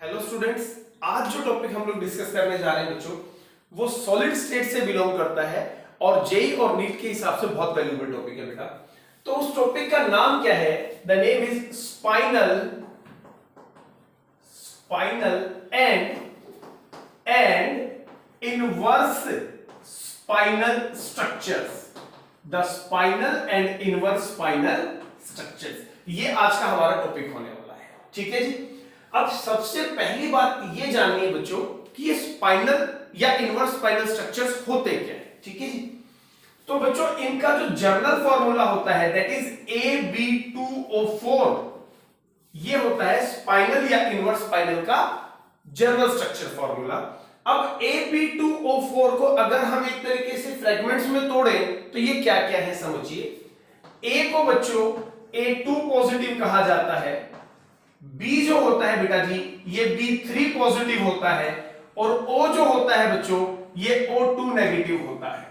Hello students, आज जो topic हम लोग डिस्कस करने जा रहे हैं बच्चों, वो सॉलिड स्टेट से बिलोंग करता है और जेई और नीट के हिसाब से बहुत वैल्यूएबल टॉपिक है बेटा। तो उस टॉपिक का नाम क्या है? The name is spinel and inverse spinal structures. The spinal and inverse spinal structures, ये आज का हमारा टॉपिक होने वाला है। ठीक है जी। अब सबसे पहली बात ये जाननी है बच्चों कि ये स्पाइनल या इनवर्स स्पाइनल स्ट्रक्चर्स होते क्या है। ठीक है जी। तो बच्चों इनका जो जनरल फॉर्मूला होता है दैट इज AB2O4, ये होता है स्पाइनल या इनवर्स स्पाइनल का जनरल स्ट्रक्चर फॉर्मूला। अब AB2O4 को अगर हम एक तरीके से फ्रेगमेंट्स में तोड़ें तो ये क्या क्या है समझिए। A को बच्चों A2 पॉजिटिव कहा जाता है, B जो होता है बेटा जी ये B3 पॉजिटिव होता है, और O जो होता है बच्चों ये O2 नेगेटिव होता है।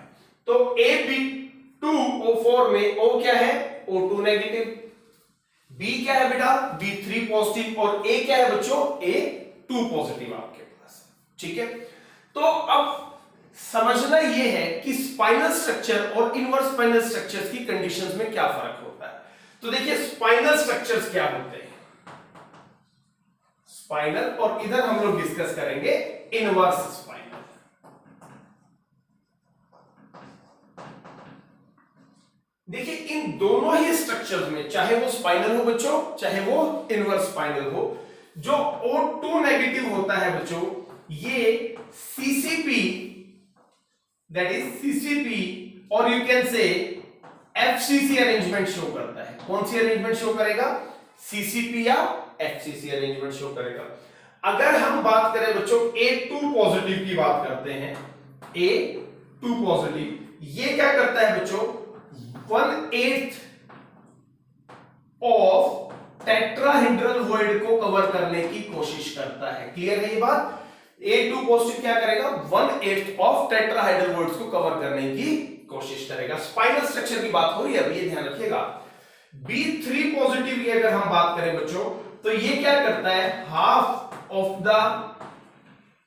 तो AB2O4 में O क्या है? O2 नेगेटिव, B क्या है बेटा? B3 पॉजिटिव, और A क्या है बच्चों? A2 पॉजिटिव आपके पास। ठीक है। तो अब समझना यह है कि स्पाइनल स्ट्रक्चर और इनवर्स स्पाइनल स्ट्रक्चर्स की कंडीशंस में क्या फर्क होता है। तो देखिए स्पाइनल स्ट्रक्चर्स क्या होते हैं, स्पाइनल, और इधर हम लोग डिस्कस करेंगे इनवर्स स्पाइनल। देखिए इन दोनों ही स्ट्रक्चर्स में, चाहे वो स्पाइनल हो बच्चों चाहे वो इनवर्स स्पाइनल हो, जो O2 नेगेटिव होता है बच्चों ये CCP, दैट इज CCP, और you can say FCC arrangement show करता है। कौन सी अरेंजमेंट शो करेगा? CCP या FCC अरेंजमेंट शो करेगा। अगर हम बात करें बच्चों A2 पॉजिटिव की बात करते हैं, A2 पॉजिटिव ये क्या करता है बच्चों? 1/8 ऑफ टेट्राहेड्रल वॉइड को कवर करने की कोशिश करता है। क्लियर है ये बात? A2 पॉजिटिव क्या करेगा? 1/8 ऑफ टेट्राहेड्रल वॉइड्स को कवर करने की कोशिश करेगा। स्पाइनल स्ट्रक्चर की बात हो रही है, अब ये ध्यान रखिएगा। B3 पॉजिटिव की अगर हम बात करें बच्चों तो ये क्या करता है? Half of the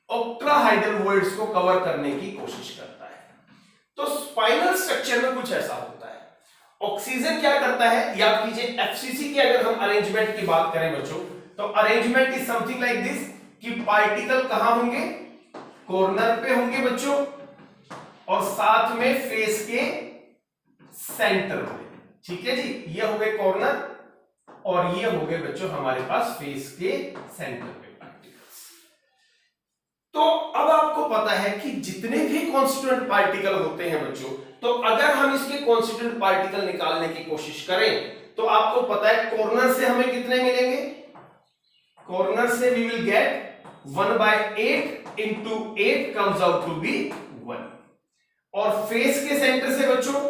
octahedral voids को कवर करने की कोशिश करता है। तो स्पाइनल स्ट्रक्चर में कुछ ऐसा होता है। ऑक्सीजन क्या करता है? याद कीजिए FCC की अगर हम अरेंजमेंट की बात करें बच्चों तो arrangement is something like this कि पार्टिकल कहां होंगे? कॉर्नर पे होंगे बच्चों, और साथ में फेस के सेंटर में। ठीक है जी। ये हो गए कॉर्नर और ये हो गए बच्चों हमारे पास फेस के सेंटर पे पार्टिकल्स। तो अब आपको पता है कि जितने भी कॉन्स्टिट्यूएंट पार्टिकल होते हैं बच्चों, तो अगर हम इसके कॉन्स्टिट्यूएंट पार्टिकल निकालने की कोशिश करें तो आपको पता है कॉर्नर से हमें कितने मिलेंगे? कॉर्नर से we will get 1/8 into 8 comes out to be 1, और फेस के सेंटर से बच्चों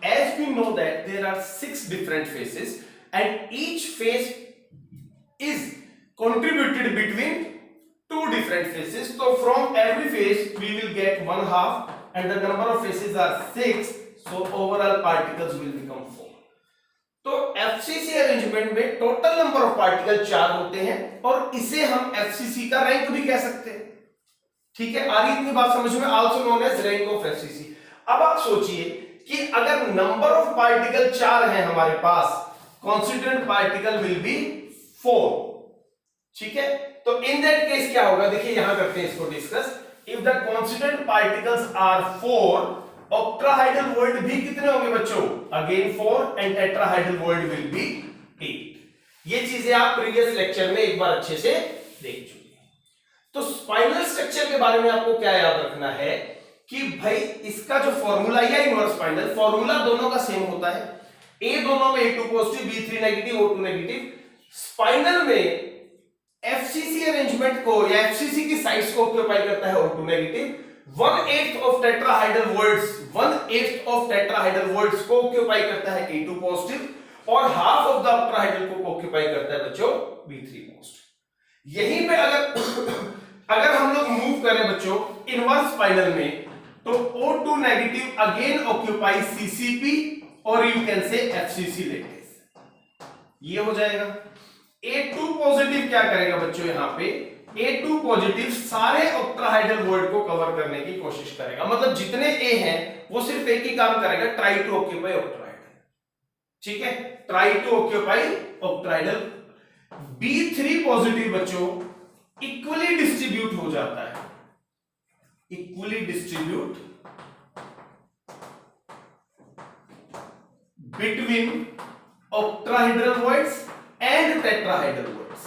as we know that there are 6 different faces and each face is contributed between 2 different faces, so from every face we will get 1/2 and the number of faces are 6, so overall particles will become 4. तो FCC arrangement में total number of particle 4 होते हैं और इसे हम FCC का rank भी कह सकते हैं। ठीक है, आ रही इतनी बात समझ में? Also known as rank of FCC। अब आप सोचिए कि अगर नंबर ऑफ पार्टिकल 4 है हमारे पास, कॉन्स्टिट्यूएंट पार्टिकल विल बी 4। ठीक है, तो इन दैट केस क्या होगा? देखिए यहां करते हैं इसको discuss. If the constituent particles are 4, octahedral void भी कितने होंगे बच्चों? Again 4, and tetrahedral void will be 8। ये चीजें आप प्रीवियस लेक्चर में एक बार अच्छे से देख चुके हैं। तो स्पाइनल स्ट्रक्चर के बारे में आपको क्या याद रखना है कि भाई इसका जो फॉर्मूला या इनवर्स स्पाइनल फॉर्मूला दोनों का सेम होता है। A दोनों में A2 positive, B3 negative, O2 negative. Spinal में FCC अरेंजमेंट को या FCC की साइड्स को ऑक्यूपाई करता है O2 negative. 1/8 of tetrahedral voids, 1/8 of tetrahedral voids को ऑक्यूपाई करता है A2 पॉजिटिव, और हाफ ऑफ द ऑक्ट्राहाइड्रल को ऑक्यूपाई करता है बच्चों B3 पॉजिटिव। यहीं पे अगर हम लोग मूव करें बच्चों इनवर्स स्पाइनल में, तो O2 negative again occupy CCP और you can say FCC lattice, ये हो जाएगा। A2 पॉजिटिव क्या करेगा बच्चों, यहां पे A2 पॉजिटिव सारे ऑक्टाहाइड्रल वॉइड को कवर करने की कोशिश करेगा। मतलब जितने A हैं वो सिर्फ एक ही काम करेगा, ट्राई टू ऑक्यूपाई ऑक्टाहाइड्रल। ठीक है, try to occupy octahedral. B3 positive बच्चों इक्वली डिस्ट्रीब्यूट हो जाता है, equally distribute between octahedral voids and tetrahedral voids,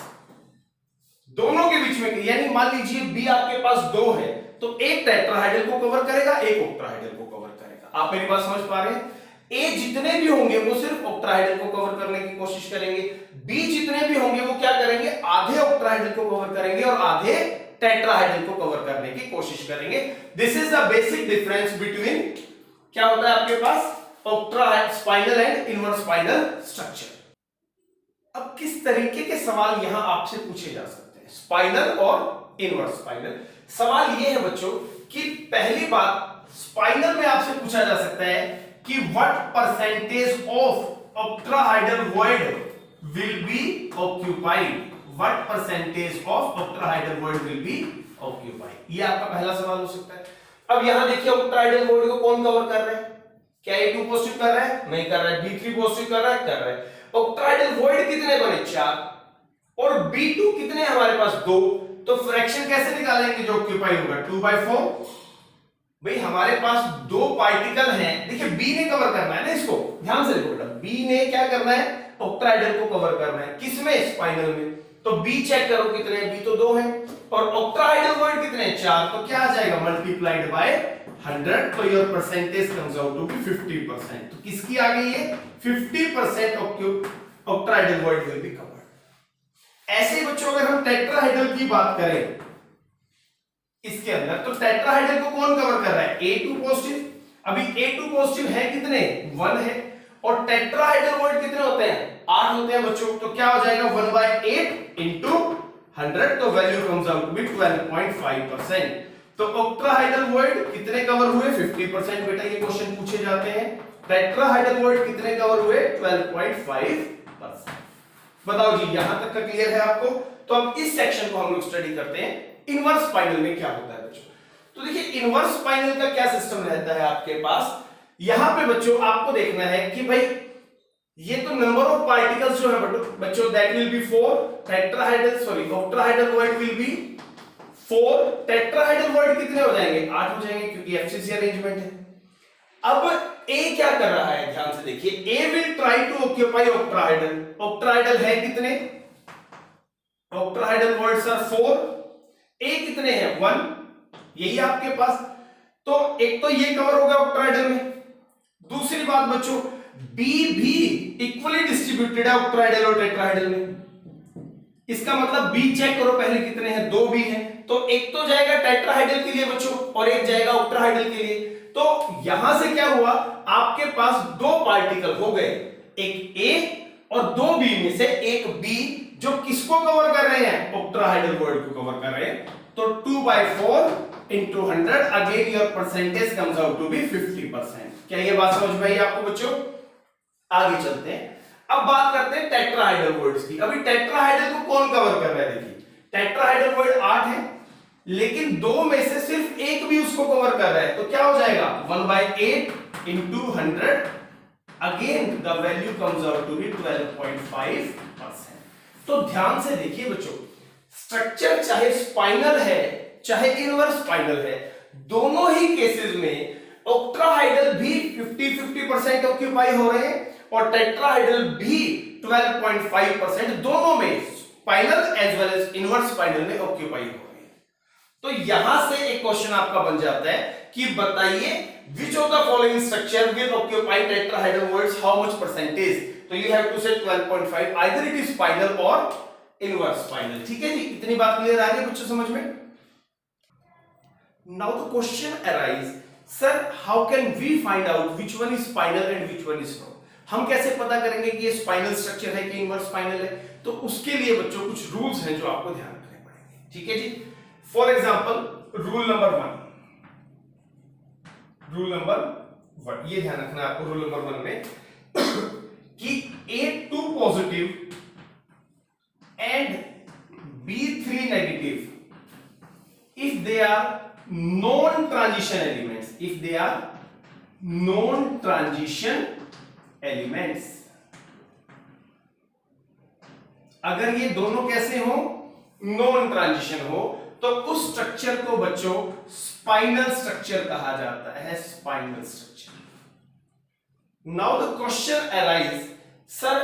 दोनों के बीच में। यानी मान लीजिए बी आपके पास दो है तो एक टेट्राहाइड्रल को कवर करेगा, एक ऑक्टाहाइड्रल को कवर करेगा। आप मेरी बात समझ पा रहे हैं? ए जितने भी होंगे वो सिर्फ ऑक्टाहाइड्रल को कवर करने की कोशिश करेंगे, बी जितने भी होंगे वो क्या करेंगे, आधे ऑक्टाहाइड्रल को कवर करेंगे और आधे टेट्राहाइड्रल को कवर करने की कोशिश करेंगे। This is the basic difference between क्या होता है आपके पास, spinel and inverse spinel structure. अब किस तरीके के सवाल यहां आपसे पूछे जा सकते हैं, स्पाइनल और इनवर्स स्पाइनल। सवाल यह है बच्चों कि पहली बात, स्पाइनल में आपसे पूछा जा सकता है कि what percentage of octahedral void will B occupied, what percentage of octahedral void will B occupied. ये आपका पहला सवाल हो सकता है। अब यहां देखिए ऑक्टाहाइड्रल वॉइड को कौन कवर कर रहा है, क्या A2 पॉजिटिव कर रहा है, नहीं कर रहा है, B3 पॉजिटिव कर रहा है, कर रहा है। ऑक्टाहाइड्रल वॉइड कितने बने, 4 और B2 कितने हमारे पास 2, तो फ्रैक्शन कैसे निकालेंगे जो ऑक्यूपाई होगा, 2/4। भाई हमारे पास दो पार्टिकल हैं, देखिए B ने कवर करना है ना, इसको ध्यान से देखो बेटा, B ने क्या करना है, ऑक्टाहाइड्रल को कवर करना है, किसमें, स्पाइनल में। तो B चेक करो कितने हैं, B तो 2 हैं और ऑक्टाहाइड्रल वॉइड कितने हैं, 4, तो क्या आ जाएगा, मल्टीप्लाइड बाय 100, तो your percentage comes out to be 50%। तो किसकी आ गई है, 50% octahedral void will be covered. ऐसे बच्चों अगर हम टेट्राहाइड्रल की बात करें इसके अंदर, तो टेट्राहाइड्रल को कौन कवर कर रहा है, A2 पॉजिटिव। अभी A2 पॉजिटिव है कितने, 1 है, और टेट्राहाइड्रल वॉइड कितने होते हैं, 8 होते हैं बच्चों। तो क्या हो जाएगा, 1/8 इंटू 100, तो value comes out to be 12.5%। तो ऑक्टाहाइड्रल वॉइड कितने कवर हुए, 50%। बेटा ये क्वेश्चन पूछे जाते हैं, टेट्राहाइड्रल वॉइड कितने कवर हुए, 12.5%। बताओ जी, यहां तक का क्लियर है आपको? तो अब इस सेक्शन को हम लोग स्टडी करते हैं, इनवर्स स्पाइनल में क्या होता है बच्चों। तो देखिए इनवर्स स्पाइनल का क्या सिस्टम रहता है आपके पास। यहां पे बच्चों आपको देखना है कि भाई ये तो नंबर ऑफ पार्टिकल्स जो है बच्चों that will be 4, octahedral void will B 4, tetrahedral void कितने हो जाएंगे, 8 हो जाएंगे, क्योंकि एफसीसी अरेंजमेंट है। अब A क्या कर रहा है, ध्यान से देखिए, A will try to occupy octahedral. Octahedral है कितने, ऑक्टाहाइड्रल वॉइड्स आर 4, A कितने हैं, 1, यही आपके पास। तो एक तो ये कवर होगा ऑक्टाहाइड्रल में। दूसरी बात बच्चों, B भी इक्वली डिस्ट्रीब्यूटेड है ऑक्टाहाइड्रल और टेट्राहाइड्रल में। इसका मतलब B चेक करो पहले कितने हैं, 2 B हैं, तो एक तो जाएगा टेट्राहाइड्रल के लिए बच्चों और एक जाएगा ऑक्टाहाइड्रल के लिए। तो यहां से क्या हुआ, आपके पास 2 पार्टिकल हो गए, एक A और 2 B में से एक B जो किसको कवर कर रहे हैं, ऑक्टाहाइड्रल वॉइड को कवर कर रहे हैं। तो 2/4 into 100, again your percentage comes out to be 50%। क्या ये बात समझ में आई आपको बच्चों? आगे चलते हैं, अब बात करते हैं टेट्राहाइड्रल वॉइड्स की। अभी टेट्राहाइड्रल को कौन कवर कर रहा है, देखिए टेट्राहाइड्रल वॉइड 8 है, लेकिन 2 में से सिर्फ एक भी उसको कवर कर रहा है, तो क्या हो जाएगा, 1/8 into 100, again the value comes out to be 12.5%। तो ध्यान से देखिए बच्चों, स्ट्रक्चर चाहे स्पाइनल है चाहे इनवर्स स्पाइनल है, दोनों ही केसेस में ऑक्टाहाइड्रल भी 50-50% ऑक्यूपाई हो रहे हैं और टेट्राहाइड्रल भी 12.5%, दोनों में spinel as well as inverse spinel में ऑक्यूपाई हो रहे हैं। तो यहां से एक क्वेश्चन आपका बन जाता है कि बताइए which of the following structure will occupy tetrahedral woods, how much percentage? तो you have to say 12.5, either it is spinal or inverse spinal। ठीक है जी, इतनी बात क्लियर आ गई बच्चों समझ में? Now the question arise, sir how can we find out which one is spinal and which one is not? हम कैसे पता करेंगे कि ये स्पाइनल स्ट्रक्चर है कि इनवर्स स्पाइनल है? तो उसके लिए बच्चों कुछ रूल्स हैं जो आपको ध्यान रखने पड़ेंगे। ठीक है जी, फॉर एग्जांपल रूल नंबर 1, ये ध्यान रखना आपको रूल नंबर 1 में कि A2 positive and B3 negative if they are non-transition elements, if they are non-transition elements, अगर ये दोनों कैसे हो, नॉन ट्रांजिशन हो, तो उस स्ट्रक्चर को बच्चों स्पाइनल स्ट्रक्चर कहा जाता है, spinal structure. Now the question arise, sir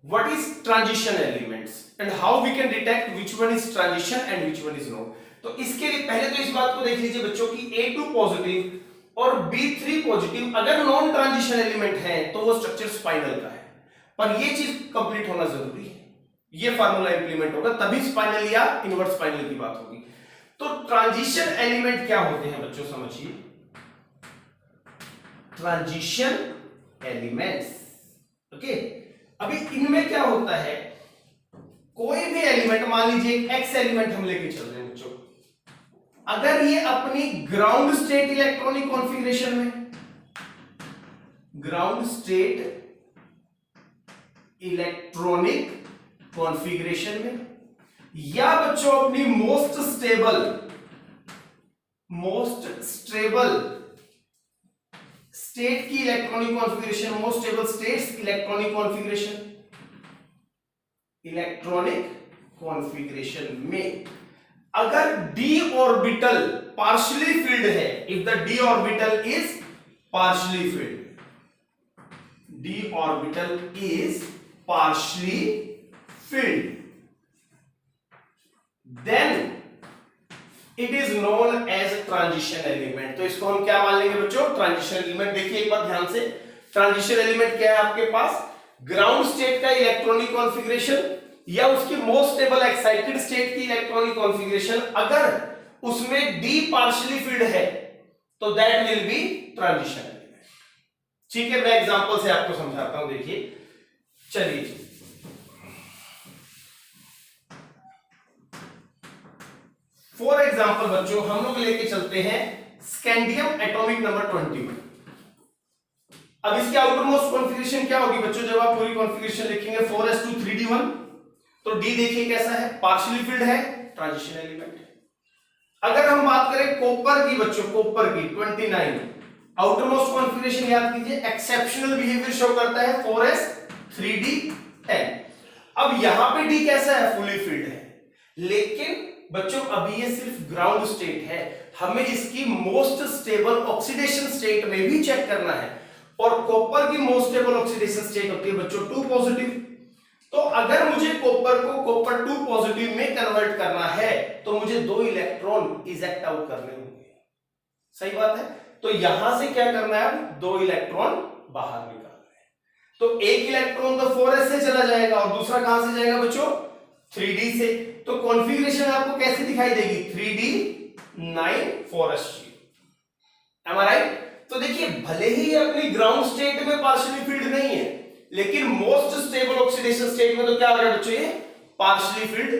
what is transition elements and how we can detect which one is transition and which one is not? तो इसके लिए पहले तो इस बात को देख लीजिए बच्चों कि A2 पॉजिटिव और B3 पॉजिटिव अगर नॉन ट्रांजिशन एलिमेंट है तो वो स्ट्रक्चर स्पाइनल का है, पर ये चीज कंप्लीट होना जरूरी है, ये फार्मूला इंप्लीमेंट होगा तभी स्पाइनल या इनवर्स स्पाइनल की बात होगी। तो ट्रांजिशन एलिमेंट क्या होते हैं बच्चों, समझिए, ट्रांजिशन एलिमेंट्स, ओके। अभी इनमें क्या होता है, कोई भी एलिमेंट, मान लीजिए एक्स एलिमेंट हम लेके चल रहे हैं बच्चों, अगर ये अपनी ग्राउंड स्टेट इलेक्ट्रॉनिक कॉन्फ़िगरेशन में, ग्राउंड स्टेट इलेक्ट्रॉनिक कॉन्फ़िगरेशन में, या बच्चों अपनी मोस्ट स्टेबल स्टेट की electronic configuration, most stable states electronic configuration में अगर d ऑर्बिटल पार्शियली फिल्ड है, if the d orbital is partially filled, d orbital is partially filled, then it is known as transition element. तो इसको हम क्या मान लेंगे बच्चों, ट्रांजिशन एलिमेंट। देखिए एक बार ध्यान से, ट्रांजिशन एलिमेंट क्या है आपके पास, ग्राउंड स्टेट का इलेक्ट्रॉनिक कॉन्फ़िगरेशन या उसकी मोस्ट स्टेबल एक्साइटेड स्टेट की इलेक्ट्रॉनिक कॉन्फ़िगरेशन, अगर उसमें डी पार्शियली फिल्ड है तो that will be transition element. ठीक है, मैं एग्जांपल से आपको समझाता हूं, देखिए, चलिए, फॉर एग्जाम्पल बच्चों हम लोग लेके चलते हैं स्कैंडियम एटॉमिक नंबर 21। अब इसकी आउटर मोस्ट कॉन्फ़िगरेशन क्या होगी बच्चों, जब आप पूरी कॉन्फ़िगरेशन लिखेंगे 4s2 3d1, तो d देखिए कैसा है, पार्शियली फिल्ड है, ट्रांजिशन एलिमेंट है। अगर हम बात करें कॉपर की बच्चों, कॉपर की 29, आउटर मोस्ट कॉन्फ़िगरेशन याद कीजिए, एक्सेप्शनल बिहेवियर शो करता है 4s 3d10। अब यहां पे d कैसा है, फुली फिल्ड है, लेकिन बच्चों अभी ये सिर्फ ग्राउंड स्टेट है, हमें इसकी मोस्ट स्टेबल ऑक्सीडेशन स्टेट में भी चेक करना है, और कॉपर की मोस्ट स्टेबल ऑक्सीडेशन स्टेट होती है बच्चों 2 पॉजिटिव। तो अगर मुझे कॉपर को कॉपर 2 पॉजिटिव में कन्वर्ट करना है तो मुझे 2 इलेक्ट्रॉन इजेक्ट आउट करने होंगे, सही बात है। तो यहां से क्या करना है, अब 2 इलेक्ट्रॉन बाहर निकालना है, तो एक इलेक्ट्रॉन तो 4s से चला जाएगा और दूसरा कहां से जाएगा बच्चों, 3d से। तो कॉन्फ़िगरेशन आपको कैसे दिखाई देगी, 3d 9 4s। एम आई राइट? तो देखिए भले ही अपनी ग्राउंड स्टेट में पार्शियली फिल्ड नहीं है, लेकिन मोस्ट स्टेबल ऑक्सीडेशन स्टेट में तो क्या आ गया बच्चों, ये पार्शियली फिल्ड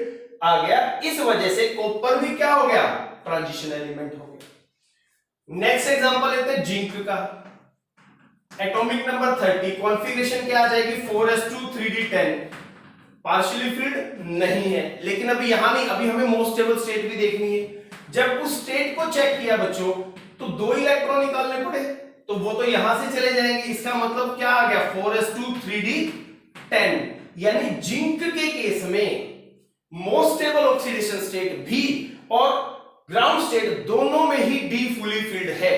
आ गया। इस वजह से कॉपर भी क्या हो गया, ट्रांजिशन एलिमेंट हो गया। नेक्स्ट एग्जांपल लेते हैं जिंक का, एटॉमिक नंबर 30, कॉन्फ़िगरेशन क्या आ जाएगी, 4s2 3d10, पार्शियली फिल्ड नहीं है, लेकिन अभी यहां नहीं, अभी हमें मोस्ट स्टेबल स्टेट भी देखनी है। जब उस स्टेट को चेक किया बच्चों तो 2 इलेक्ट्रॉन निकालने पड़े, तो वो तो यहां से चले जाएंगे, इसका मतलब क्या आ गया, 4s2 3d10। यानी जिंक के केस में मोस्ट स्टेबल ऑक्सीडेशन स्टेट भी और ग्राउंड स्टेट दोनों में ही डी फुली फिल्ड है।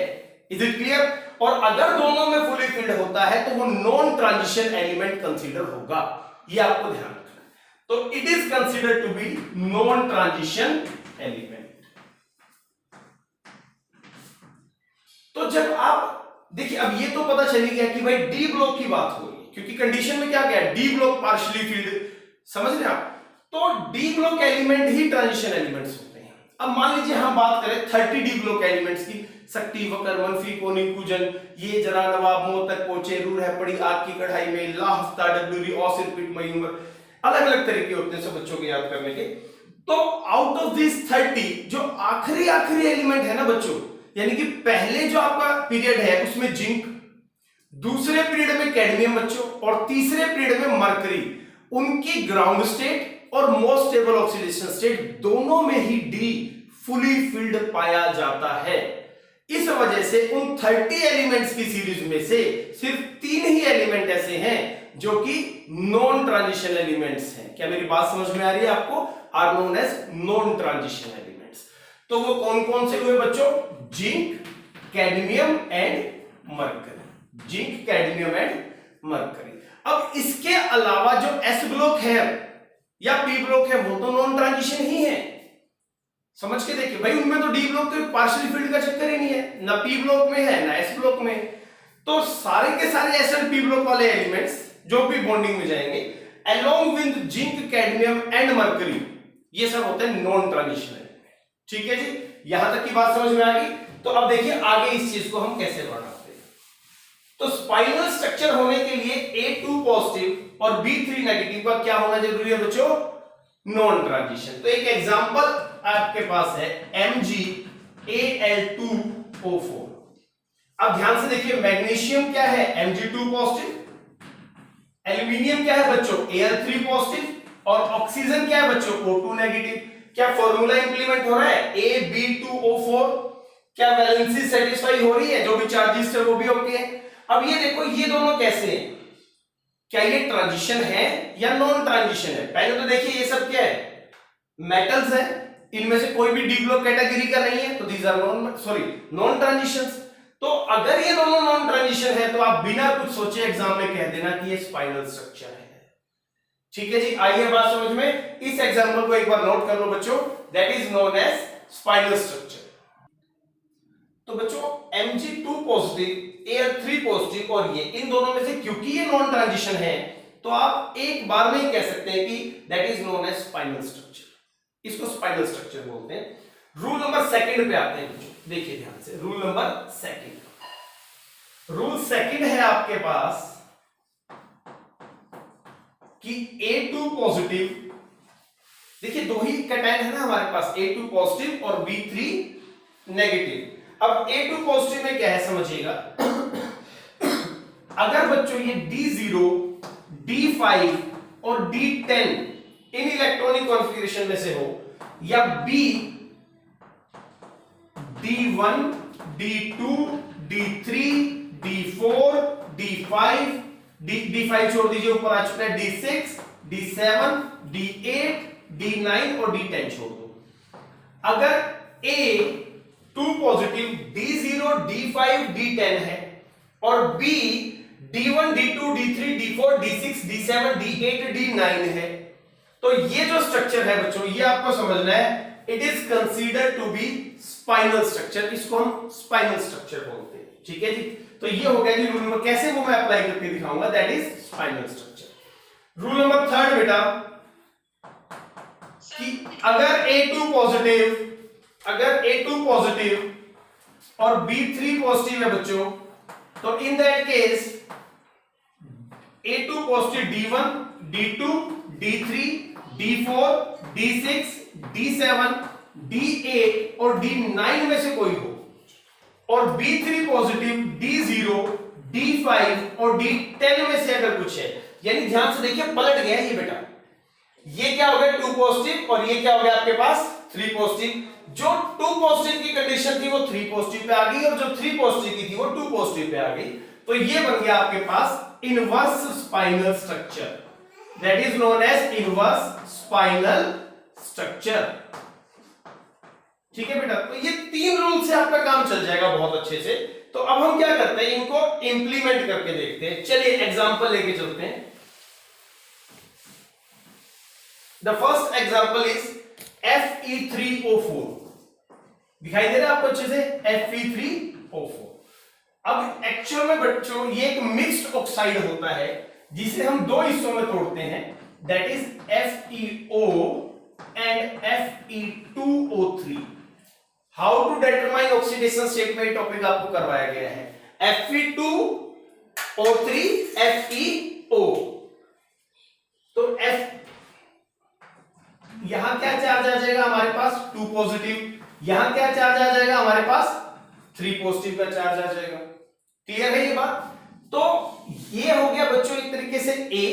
Is it clear? और अगर दोनों में फुली फिल्ड होता है तो वो नॉन ट्रांजिशन एलिमेंट कंसीडर होगा, ये आपको ध्यान रखना है। तो it is considered to be non transition element. तो जब आप देखिए, अब ये तो पता चली गया कि भाई डी ब्लॉक की बात हो रही है, क्योंकि कंडीशन में क्या गया, डी ब्लॉक पार्शियली फिल्ड, समझ रहे आप? तो डी ब्लॉक एलिमेंट ही ट्रांजिशन एलिमेंट्स होते हैं। अब मान लीजिए हम बात करें 30 डी ब्लॉक एलिमेंट्स की, शक्ति वकर मनफी कोनिक कुजन, ये जरा नवाब मोह तक पहुंचे, रूर है पड़ी आग की कढ़ाई में, ला हफ्ता डब्ल्यूरी और रिपीट मई उम्र, अलग अलग तरीके होते हैं सब बच्चों को याद करने के। तो आउट ऑफ दिस 30 जो आखिरी एलिमेंट है ना बच्चों, यानी कि पहले जो आपका पीरियड है उसमें जिंक, दूसरे पीरियड में कैडमियम बच्चों, और तीसरे पीरियड में मरकरी, उनकी ग्राउंड स्टेट और मोस्ट स्टेबल ऑक्सीडेशन स्टेट दोनों में ही डी फुली फिल्ड पाया जाता है। इस वजह से उन 30 एलिमेंट्स की सीरीज में से सिर्फ 3 ही एलिमेंट ऐसे हैं जो कि नॉन ट्रांजिशन एलिमेंट्स हैं। क्या मेरी बात समझ में आ रही है आपको? Are known as non transition elements. तो वो कौन कौन से हुए बच्चों? Zinc, cadmium and mercury. Zinc, cadmium and mercury. अब इसके अलावा जो एस ब्लॉक है या पी ब्लॉक है वो तो नॉन ट्रांजिशन ही है। समझ के देखिए भाई, उनमें तो डी ब्लॉक तो पार्शियल फील्ड का चक्कर ही नहीं है, ना पी ब्लॉक में है ना एस ब्लॉक में। तो सारे के सारे एस एंड पी ब्लॉक वाले एलिमेंट्स जो भी बॉन्डिंग में जाएंगे along with zinc, cadmium and mercury, ये सब होते हैं नॉन ट्रांजिशन एलिमेंट। ठीक है जी, यहां तक की बात समझ में आ गई। तो अब देखिए आगे इस चीज को हम कैसे बढ़ाते हैं। तो स्पाइनल स्ट्रक्चर होने के लिए A2 पॉजिटिव और B3 नेगेटिव का क्या होना जरूरी है बच्चों? Non transition. तो एक एग्जांपल आपके पास है MgAl2O4। अब ध्यान से देखिए, मैग्नीशियम क्या है? Mg2 पॉजिटिव, एल्यूमिनियम क्या है बच्चों? Al3 पॉजिटिव, और ऑक्सीजन क्या है बच्चों? O2 negative. क्या फॉर्मूला इंप्लीमेंट हो रहा है? AB2O4। क्या वैलेंसी सेटिस्फाई हो रही है? जो भी चार्जेस थे वो भी ओके है। अब ये देखो, ये दोनों कैसे हैं? क्या ये ट्रांजिशन है या नॉन ट्रांजिशन है? पहले तो देखिए ये सब क्या है? मेटल्स है, इनमें से कोई भी डी ब्लॉक कैटेगरी का नहीं है, तो दीज आर नॉन ट्रांजिशंस। तो अगर ये दोनों नॉन ट्रांजिशन है तो आप बिना कुछ सोचे एग्जाम में कह देना कि ये स्पाइनल स्ट्रक्चर है। ठीक है जी, आइए बात समझ में। इस एग्जांपल को एक बार नोट कर लो बच्चों, that is known as spinel structure. तो बच्चों Mg2 पॉजिटिव, Al3 पॉजिटिव और ये, इन दोनों में से क्योंकि ये नॉन ट्रांजिशन है तो आप एक बार में ही कह सकते हैं कि that is known as spinel structure. इसको स्पाइनल स्ट्रक्चर बोलते हैं। रूल नंबर सेकंड पे आते हैं बच्चों, देखिए ध्यान से। Rule number second, rule second है आपके पास कि A2 पॉजिटिव, देखिए दो ही कैटायन है ना हमारे पास, A2 पॉजिटिव और B3 नेगेटिव। अब A2 पॉजिटिव में क्या है समझिएगा, अगर बच्चों ये D0, D5 और D10 इन इलेक्ट्रॉनिक कॉन्फ़िगरेशन में से हो, या B D1, D2, D3, D4, D5, D5 छोड़ दीजिए, ऊपर आ चुका है D6, D7, D8, D9 और D10 छोड़ दो। अगर A2 positive D0, D5, D10 है और B D1, D2, D3, D4, D6, D7, D8, D9 है, तो ये जो स्ट्रक्चर है बच्चों, ये आपको समझना है, it is considered to be spinel structure. इसको हम स्पाइनल स्ट्रक्चर बोलते हैं। ठीक है जी, तो ये हो गया जी रूल नंबर। कैसे वो मैं अप्लाई करके दिखाऊंगा, that is spinal structure. Rule number third बेटा, कि अगर A2 पॉजिटिव और B3 पॉजिटिव है बच्चों, तो in that case A2 positive D1, D2, D3, D4, D6, D7, D8 और D9 में से कोई हो, और B3 पॉजिटिव D0, D5 और D10 में से अगर कुछ है, यानी ध्यान से देखिए पलट गया ये बेटा, ये क्या हो गया 2 पॉजिटिव और ये क्या हो गया आपके पास 3 पॉजिटिव। जो 2 पॉजिटिव की कंडीशन थी वो 3 पॉजिटिव पे आ गई और जो 3 पॉजिटिव की थी वो 2 पॉजिटिव पे आ गई। तो ये बन गया आपके पास inverse spinel structure, that is known as inverse spinel structure. ठीक है बेटा, तो ये 3 रूल से आपका काम चल जाएगा बहुत अच्छे से। तो अब हम क्या करते हैं, इनको इंप्लीमेंट करके देखते हैं। चलिए एग्जांपल लेके चलते हैं। The first example is Fe3O4। दिखाई दे रहा है आपको अच्छे से, Fe3O4। अब एक्चुअल में बच्चों ये एक मिक्स्ड ऑक्साइड होता है जिसे हम 2 हिस्सों में तोड़ते हैं, that is FeO and Fe2O3। How to determine oxidation state में टॉपिक आपको करवाया गया है, Fe2O3 FeO। तो F यहां क्या चार्ज आ जाएगा हमारे पास 2 पॉजिटिव, यहां क्या चार्ज आ जाएगा हमारे पास 3 पॉजिटिव का चार्ज आ जाएगा। क्लियर है ये बात? तो ये हो गया बच्चों एक तरीके से A,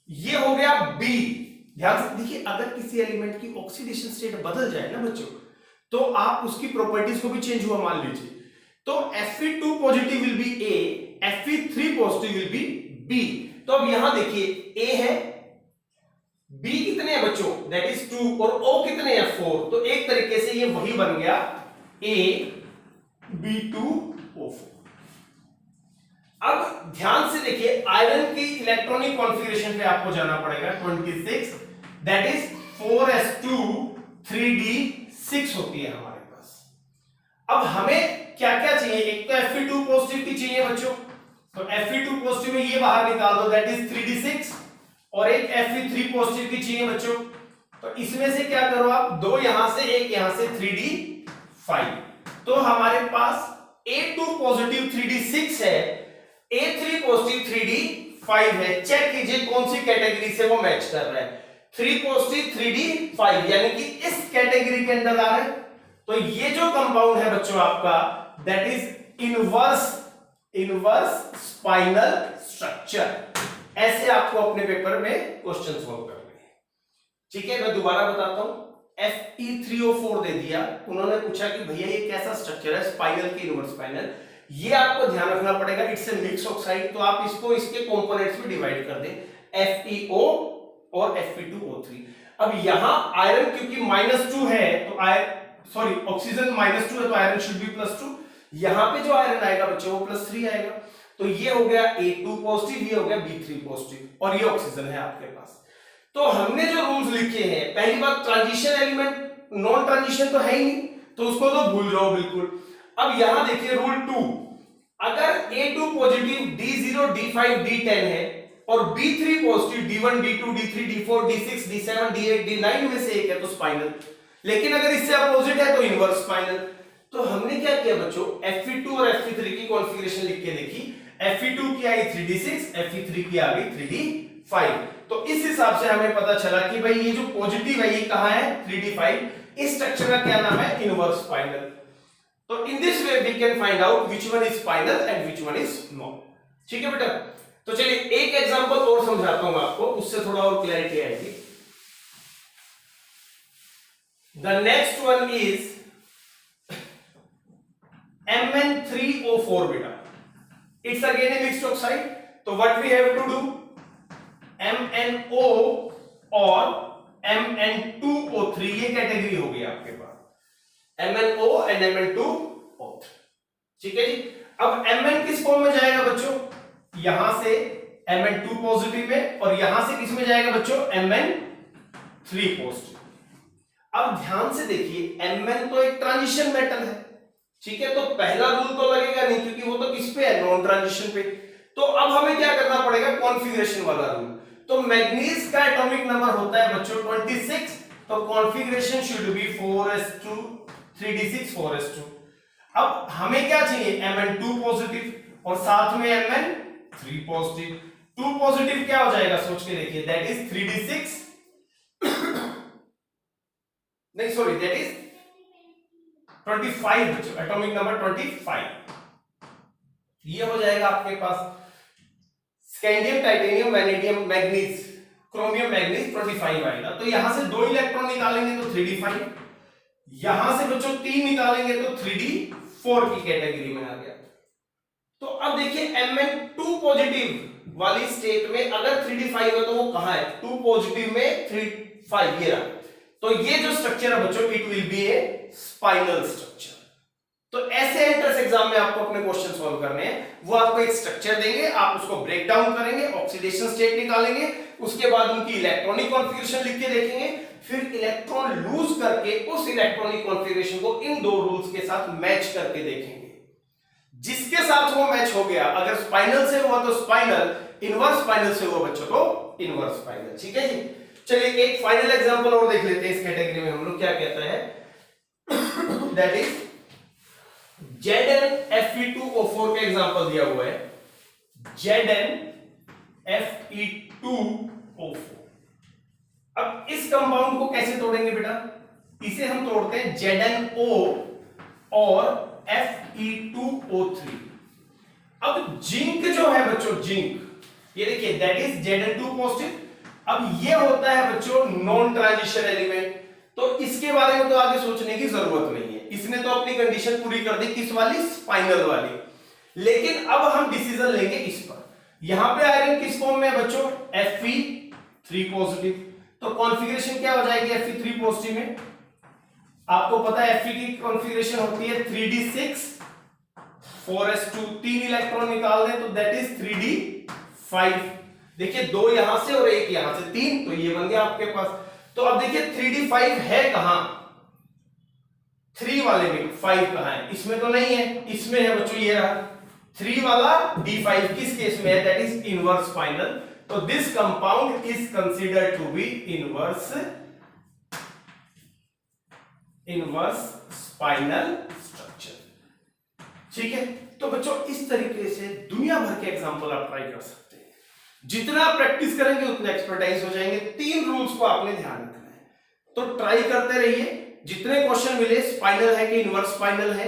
ये हो गया B ध्यान से देखिए, अगर किसी एलिमेंट की ऑक्सीडेशन स्टेट बदल जाए ना बच्चों, तो आप उसकी प्रॉपर्टीज को भी चेंज हुआ मान लीजिए, तो Fe2 positive will be A, Fe3 positive will be B। तो अब यहां देखिए A है, B कितने हैं बच्चों, दैट इज 2, और O कितने हैं 4। तो एक तरीके से ये वही बन गया A B2O4। अब ध्यान से देखिए, आयरन की इलेक्ट्रॉनिक कॉन्फ़िगरेशन पे आपको जाना पड़ेगा 26, दैट इज 4s2 3d6 होती है हमारे पास। अब हमें क्या क्या चाहिए, एक तो Fe2 पॉजिटिव की चाहिए बच्चों, तो Fe2 पॉजिटिव में ये बाहर निकाल दो, दैट इज 3d6, और एक Fe3 पॉजिटिव की चाहिए बच्चों। तो इसमें से क्या करो आप, दो यहां से एक यहां से, 3d5। तो हमारे पास A2 पॉजिटिव 3d6 है, A3 पॉजिटिव 3d5 है। चेक कीजिए कौन सी कैटेगरी से वो मैच कर रहा है, 3 पॉजिटिव 3d5 यानी कि इस कैटेगरी के अंदर आ रहा है। तो ये जो कंपाउंड है बच्चों आपका, that is inverse spinel structure. ऐसे आपको अपने पेपर में क्वेश्चन सॉल्व करने हैं। ठीक है, मैं दोबारा बताता हूं, Fe3O4 दे दिया, उन्होंने पूछा कि भैया ये कैसा स्ट्रक्चर है, स्पाइनल के इनवर्स स्पाइनल। ये आपको ध्यान रखना पड़ेगा, इट्स ए मिक्स ऑक्साइड, तो आप इसको इसके कंपोनेंट्स में डिवाइड कर दें, FeO और Fe2O3। अब यहां आयरन क्योंकि -2 है, तो सॉरी ऑक्सीजन -2 है, तो आयरन शुड बी +2। यहां पे जो आयरन आएगा बच्चों वो +3 आएगा। तो ये हो गया A2 पॉजिटिव, ये हो गया B3 पॉजिटिव, और ये ऑक्सीजन है आपके पास। तो हमने जो रूल्स लिखे हैं, पहली बात ट्रांजिशन एलिमेंट नॉन ट्रांजिशन तो है ही नहीं, तो उसको तो भूल जाओ बिल्कुल। अब यहां देखिए रूल 2, अगर A2 positive D0 D5 D10 है और B3 positive D1 D2 D3 D4 D6 D7 D8 D9 में से एक है तो स्पाइनल, लेकिन अगर इससे अपोजिट है तो इनवर्स स्पाइनल। तो हमने क्या किया बच्चों, Fe2 और Fe3 की कॉन्फ़िगरेशन लिख के देखी, Fe2 की आई 3d6, Fe3 की आ गई 3d5। तो इस हिसाब से हमें पता चला कि भाई ये जो पॉजिटिव है ये कहां है, 3d5। इस स्ट्रक्चर का क्या नाम है, इनवर्स स्पाइनल। तो in this way we can find out which one is spinel and which one is not. ठीक है बेटा, तो चलिए एक एग्जांपल और समझाता हूं आपको, उससे थोड़ा और क्लैरिटी आएगी। The next one is Mn3O4 बेटा, it's again a mixed oxide, तो what we have to do, MnO और Mn2O3 ये कैटेगरी हो गई आपके पास, MnO and Mn2O3। ठीक है जी। अब Mn किस फॉर्म में जाएगा बच्चों, यहां से Mn2 पॉजिटिव में, और यहां से किस में जाएगा बच्चों, Mn3 पॉजिटिव। अब ध्यान से देखिए, Mn तो एक ट्रांजिशन मेटल है, ठीक है, तो पहला रूल तो लगेगा नहीं क्योंकि वो तो किस पे है, नॉन ट्रांजिशन पे। तो अब हमें क्या करना पड़ेगा, कॉन्फ़िगरेशन वाला रूल। तो मैग्नीज का एटॉमिक नंबर होता है बच्चों 26, तो configuration should be 4s2 3d6 4s2। अब हमें क्या चाहिए, Mn2 पॉजिटिव और साथ में Mn3 पॉजिटिव। 2 पॉजिटिव क्या हो जाएगा, सोच के देखिए, दैट इज 3d6 नहीं सॉरी दैट इज 25 बच्चों, एटॉमिक नंबर 25। ये हो जाएगा आपके पास scandium titanium vanadium manganese chromium manganese 25 आएगा। तो यहां से 2 इलेक्ट्रॉन निकालेंगे तो 3d5, यहां से बच्चों 3 निकालेंगे तो 3d4 की कैटेगरी में आ गया। तो अब देखिए Mn2 पॉजिटिव वाली स्टेट में अगर 3d5 है तो वो कहां है, 2 पॉजिटिव में 3 5 ये रहा। तो ये जो स्ट्रक्चर है बच्चों, it will be A spinal structure. तो ऐसे एंट्रेंस एग्जाम में आपको अपने क्वेश्चन सॉल्व करने हैं, वो आपको एक स्ट्रक्चर देंगे, आप उसको ब्रेक डाउन करेंगे, ऑक्सीडेशन स्टेट निकालेंगे, उसके बाद उनकी इलेक्ट्रॉनिक कॉन्फ़िगरेशन लिख के देखेंगे, फिर इलेक्ट्रॉन लूज करके उस इलेक्ट्रॉनिक कॉन्फ़िगरेशन को इन 2 रूल्स के साथ मैच करके देखेंगे। जिसके साथ वो मैच हो गया, अगर स्पाइनल से हुआ तो स्पाइनल, इनवर्स स्पाइनल से हुआ बच्चों तो इनवर्स स्पाइनल। ठीक है जी। चलिए एक फाइनल एग्जांपल और देख लेते हैं इस कैटेगरी में हम लोग क्या कहता है, दैट इज ZnFe2O4 का एग्जांपल दिया हुआ है, ZnFe2O4। अब इस कंपाउंड को कैसे तोड़ेंगे बेटा, इसे हम तोड़ते हैं ZnO और Fe2O3। अब जिंक जो है बच्चों, जिंक ये देखिए दैट इज Zn2 पॉजिटिव। अब ये होता है बच्चों नॉन ट्रांजिशन एलिमेंट, तो इसके बारे में तो आगे सोचने की जरूरत नहीं है, इसने तो अपनी कंडीशन पूरी कर दी, किस वाली, स्पाइनल वाली। लेकिन अब हम डिसीजन लेंगे इस पर। यहां पे आयरन किस फॉर्म में है बच्चों, Fe3 पॉजिटिव, तो कॉन्फ़िगरेशन क्या हो जाएगी Fe3 पॉजिटिव में, आपको पता है Fe की कॉन्फ़िगरेशन होती है 3d6 4s2, 3 इलेक्ट्रॉन निकाल दें तो दैट इज 3d5। देखिए 2 यहां से और 1 यहां से, 3, तो ये बन गया आपके पास। तो अब देखिए 3d5 है कहां, 3 वाले में 5 कहां है, इसमें तो नहीं है, इसमें है बच्चों, ये रहा 3 वाला d5 किस केस में है, दैट इज इनवर्स स्पाइनल। तो this compound is considered to be inverse spinel structure. ठीक है, तो बच्चों इस तरीके से दुनिया भर के एग्जांपल आप ट्राई कर सकते हैं, जितना आप प्रैक्टिस करेंगे उतना एक्सपर्टाइज हो जाएंगे। 3 रूल्स को आपने ध्यान रखना है, तो ट्राई करते रहिए, जितने क्वेश्चन मिले, स्पाइनल है कि इनवर्स स्पाइनल है,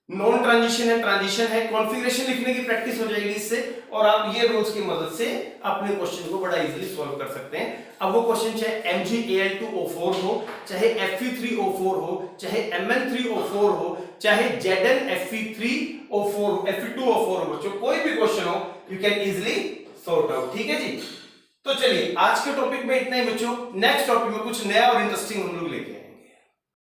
नॉन ट्रांजिशन है, ट्रांजिशन है, कॉन्फ़िगरेशन लिखने की प्रैक्टिस हो जाएगी इससे, और आप ये रूल्स की मदद से अपने क्वेश्चन को बड़ा इजीली सॉल्व कर सकते हैं। अब वो क्वेश्चन चाहे MgAl2O4 हो, चाहे Fe3O4 हो, चाहे Mn3O4 हो, चाहे ZnFe3O4 Fe2O4 हो, बच्चों कोई भी क्वेश्चन हो, you can easily sort out. ठीक है जी, तो चलिए आज के टॉपिक में इतना ही बच्चों, नेक्स्ट टॉपिक में कुछ नया और इंटरेस्टिंग हम लोग